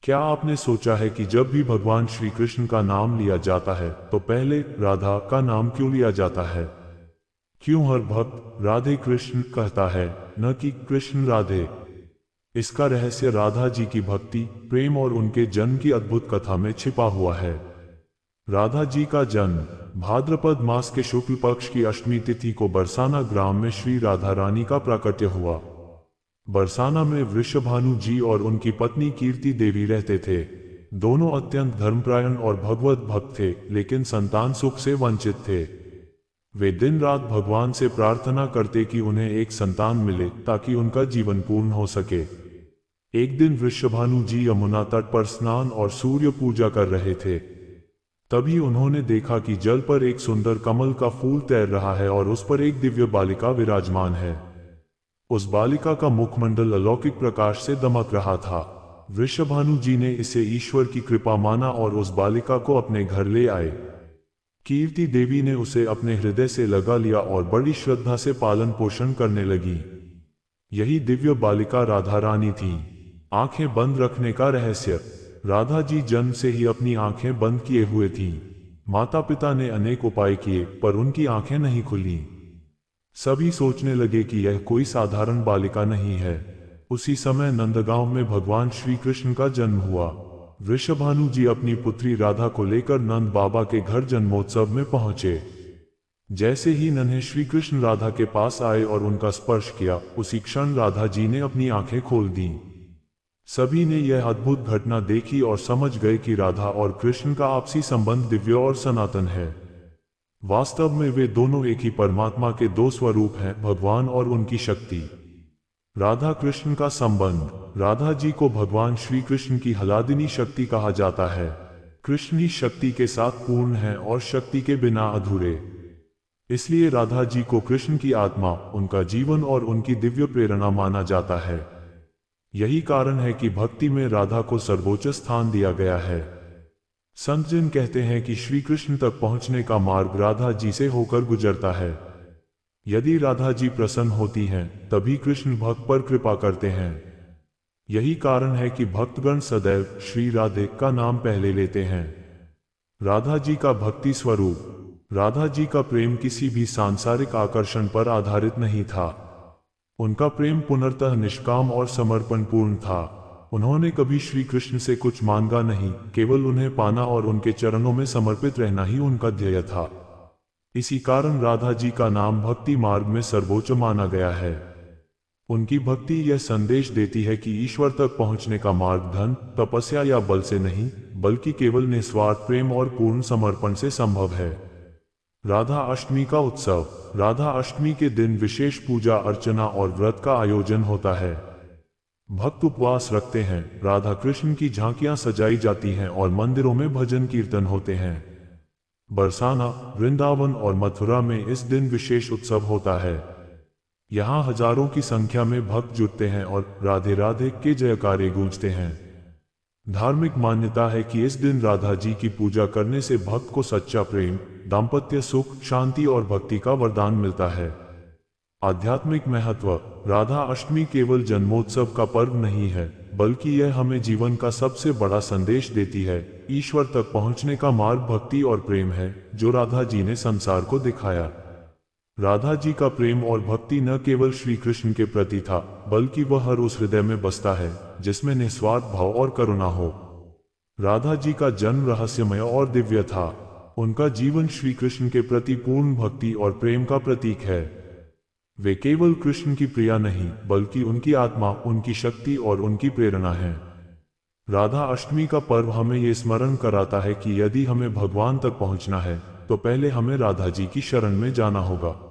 क्या आपने सोचा है कि जब भी भगवान श्री कृष्ण का नाम लिया जाता है तो पहले राधा का नाम क्यों लिया जाता है? क्यों हर भक्त राधे कृष्ण कहता है, न कि कृष्ण राधे? इसका रहस्य राधा जी की भक्ति, प्रेम और उनके जन्म की अद्भुत कथा में छिपा हुआ है। राधा जी का जन्म भाद्रपद मास के शुक्ल पक्ष की अष्टमी तिथि को बरसाना ग्राम में श्री राधा रानी का प्राकट्य हुआ। बरसाना में वृषभानु जी और उनकी पत्नी कीर्ति देवी रहते थे। दोनों अत्यंत धर्मपरायण और भगवत भक्त थे, लेकिन संतान सुख से वंचित थे। वे दिन रात भगवान से प्रार्थना करते कि उन्हें एक संतान मिले ताकि उनका जीवन पूर्ण हो सके। एक दिन वृषभानु जी यमुना तट पर स्नान और सूर्य पूजा कर रहे थे। तभी उन्होंने देखा कि जल पर एक सुंदर कमल का फूल तैर रहा है और उस पर एक दिव्य बालिका विराजमान है। उस बालिका का मुखमंडल अलौकिक प्रकाश से दमक रहा था। वृषभानु जी ने इसे ईश्वर की कृपा माना और उस बालिका को अपने घर ले आए। कीर्ति देवी ने उसे अपने हृदय से लगा लिया और बड़ी श्रद्धा से पालन पोषण करने लगी। यही दिव्य बालिका राधा रानी थी। आंखें बंद रखने का रहस्य। राधा जी जन्म से ही अपनी आंखें बंद किए हुए थीं। माता पिता ने अनेक उपाय किए पर उनकी आंखें नहीं खुली। सभी सोचने लगे कि यह कोई साधारण बालिका नहीं है। उसी समय नंदगांव में भगवान श्री कृष्ण का जन्म हुआ। वृषभानु जी अपनी पुत्री राधा को लेकर नंद बाबा के घर जन्मोत्सव में पहुंचे। जैसे ही नन्हे श्री कृष्ण राधा के पास आए और उनका स्पर्श किया, उसी क्षण राधा जी ने अपनी आंखें खोल दी। सभी ने यह अद्भुत घटना देखी और समझ गए कि राधा और कृष्ण का आपसी संबंध दिव्य और सनातन है। वास्तव में वे दोनों एक ही परमात्मा के दो स्वरूप हैं, भगवान और उनकी शक्ति। राधा कृष्ण का संबंध। राधा जी को भगवान श्री कृष्ण की हलादिनी शक्ति कहा जाता है। कृष्ण ही शक्ति के साथ पूर्ण है और शक्ति के बिना अधूरे। इसलिए राधा जी को कृष्ण की आत्मा, उनका जीवन और उनकी दिव्य प्रेरणा माना जाता है। यही कारण है कि भक्ति में राधा को सर्वोच्च स्थान दिया गया है। संत जन कहते हैं कि श्री कृष्ण तक पहुंचने का मार्ग राधा जी से होकर गुजरता है। यदि राधा जी प्रसन्न होती हैं, तभी कृष्ण भक्त पर कृपा करते हैं। यही कारण है कि भक्तगण सदैव श्री राधे का नाम पहले लेते हैं। राधा जी का भक्ति स्वरूप। राधा जी का प्रेम किसी भी सांसारिक आकर्षण पर आधारित नहीं था। उनका प्रेम पूर्णतः निष्काम और समर्पण पूर्ण था। उन्होंने कभी श्री कृष्ण से कुछ मांगा नहीं, केवल उन्हें पाना और उनके चरणों में समर्पित रहना ही उनका ध्येय था। इसी कारण राधा जी का नाम भक्ति मार्ग में सर्वोच्च माना गया है। उनकी भक्ति यह संदेश देती है कि ईश्वर तक पहुंचने का मार्ग धन, तपस्या या बल से नहीं, बल्कि केवल निस्वार्थ प्रेम और पूर्ण समर्पण से संभव है। राधा अष्टमी का उत्सव। राधा अष्टमी के दिन विशेष पूजा अर्चना और व्रत का आयोजन होता है। भक्त उपवास रखते हैं, राधा कृष्ण की झांकियां सजाई जाती हैं और मंदिरों में भजन कीर्तन होते हैं। बरसाना, वृंदावन और मथुरा में इस दिन विशेष उत्सव होता है। यहाँ हजारों की संख्या में भक्त जुटते हैं और राधे राधे के जयकारे गूंजते हैं। धार्मिक मान्यता है कि इस दिन राधा जी की पूजा करने से भक्त को सच्चा प्रेम, दाम्पत्य सुख, शांति और भक्ति का वरदान मिलता है। आध्यात्मिक महत्व। राधा अष्टमी केवल जन्मोत्सव का पर्व नहीं है, बल्कि यह हमें जीवन का सबसे बड़ा संदेश देती है। ईश्वर तक पहुंचने का मार्ग भक्ति और प्रेम है, जो राधा जी ने संसार को दिखाया। राधा जी का प्रेम और भक्ति न केवल श्री कृष्ण के प्रति था, बल्कि वह हर उस हृदय में बसता है जिसमें निस्वार्थ भाव और करुणा हो। राधा जी का जन्म रहस्यमय और दिव्य था। उनका जीवन श्री कृष्ण के प्रति पूर्ण भक्ति और प्रेम का प्रतीक है। वे केवल कृष्ण की प्रिया नहीं, बल्कि उनकी आत्मा, उनकी शक्ति और उनकी प्रेरणा है। राधा अष्टमी का पर्व हमें ये स्मरण कराता है कि यदि हमें भगवान तक पहुंचना है, तो पहले हमें राधा जी की शरण में जाना होगा।